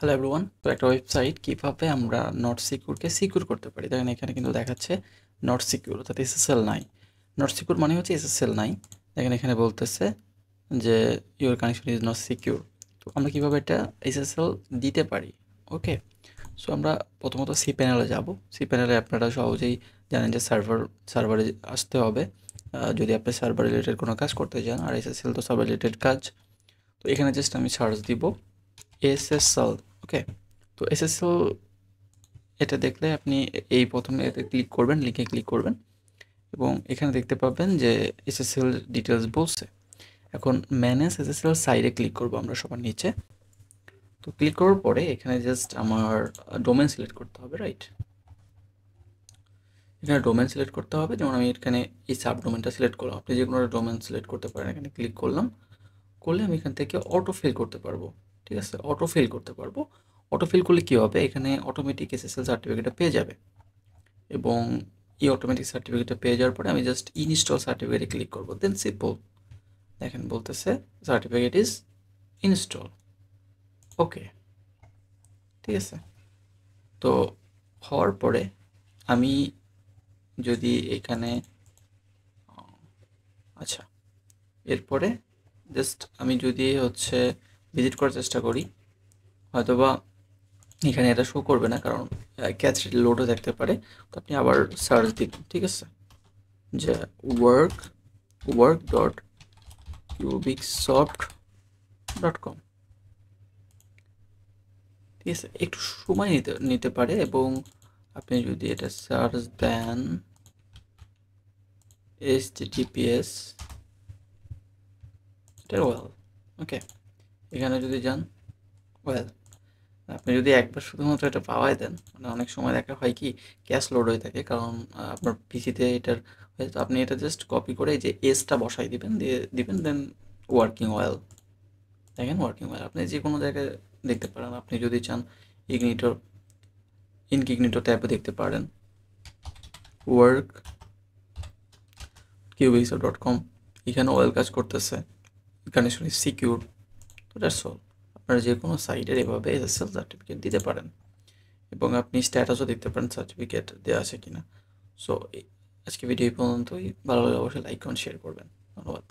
Hello everyone, তো একটা website কিভাবে আমরা নট সিকিউরকে সিকিউর করতে পারি। দেখেন এখানে কিন্তু দেখাচ্ছে নট সিকিউর, অর্থাৎ এসএসএল নাই। নট সিকিউর মানে হচ্ছে এসএসএল নাই। দেখেন এখানে বলতেছে যে your connection is not secure. তো আমরা কিভাবে এটা এসএসএল দিতে পারি। ওকে, সো আমরা প্রথমত সি প্যানেলে যাব। সি প্যানেলে আপনারা সহজেই জানেন যে সার্ভারে আসতে হবে যদি আপনি সার্ভার রিলেটেড কোনো কাজ করতে চান, আর এসএসএল তো সার্ভার রিলেটেড কাজ। তো এখানে জাস্ট আমি সার্চ দিব এসএসএল। ওকে, তো এসএসএল এটা দেখলে আপনি এই প্রথমে এতে ক্লিক করবেন, লিঙ্কে ক্লিক করবেন এবং এখানে দেখতে পাবেন যে এসএসএল ডিটেলস বলছে। এখন ম্যানেজ এসএসএল সাইডে ক্লিক করব আমরা সবার নিচে। তো ক্লিক করার পরে এখানে জাস্ট আমার ডোমেন সিলেক্ট করতে হবে, রাইট? এখানে ডোমেন সিলেক্ট করতে হবে, যেমন আমি এখানে এই সাব ডোমেনটা সিলেক্ট করলাম। আপনি যে কোনো ডোমেন সিলেক্ট করতে পারেন। এখানে ক্লিক করলাম, করলে আমি এখান থেকে অটো ফিল করতে পারবো। ঠিক আছে, অটো ফিল করতে পারবো। অটো ফিল করলে কী হবে, এখানে অটোমেটিক এসএসএল সার্টিফিকেটটা পেয়ে যাবে এবং এই অটোমেটিক সার্টিফিকেটটা পেয়ে যাওয়ার পরে আমি জাস্ট ইনস্টল সার্টিফিকেটে ক্লিক করব, দেন সিম্পল দেখেন বলতেছে সার্টিফিকেট ইজ ইনস্টল। ওকে, ঠিক আছে। তো হওয়ার পরে আমি যদি এখানে আচ্ছা, এরপরে জাস্ট আমি যদি হচ্ছে ভিজিট করার চেষ্টা করি, হয়তোবা এখানে এটা শো করবে না, কারণ ক্যাচ লোডও দেখতে পারে। তো আপনি আবার সার্চ দিন, ঠিক আছে, যে ওয়ার্ক ডট cubicsofts.com। ঠিক আছে, একটু সময় নিতে নিতে পারে এবং আপনি যদি এটা সার্চ দেন https এটা ওয়েল, ওকে, এখানে যদি যান ওয়েল, আপনি যদি একবার শুধুমাত্র এটা পাওয়াই দেন, মানে অনেক সময় দেখা হয় কি ক্যাশ লোড হয়ে থাকে, কারণ আপনার পিসিতে এটার হয়তো আপনি এটা জাস্ট কপি করে যে এসটা বসাই দিবেন, দিয়ে দিবেন, দেন ওয়ার্কিং ওয়েল। দেখেন ওয়ার্কিং ওয়েল আপনি যে কোনো জায়গায় দেখতে পারেন। আপনি যদি চান ইনকগনিটো ট্যাবে দেখতে পারেন, ওয়ার্ক cubicsofts.com, এখানে ওয়েল কাজ করতেছে, কানেকশন ইজ সিকিউর। তো দ্যাটস অল। আপনারা যে কোনো সাইটের এভাবে এসএসএল সার্টিফিকেট দিতে পারেন এবং আপনি স্ট্যাটাসও দেখতে পারেন সার্টিফিকেট দেওয়া আছে কিনা। সো আজকে ভিডিও এই পর্যন্তই। ভালো লাগলে অবশ্যই লাইক কমেন্ট শেয়ার করবেন। ধন্যবাদ।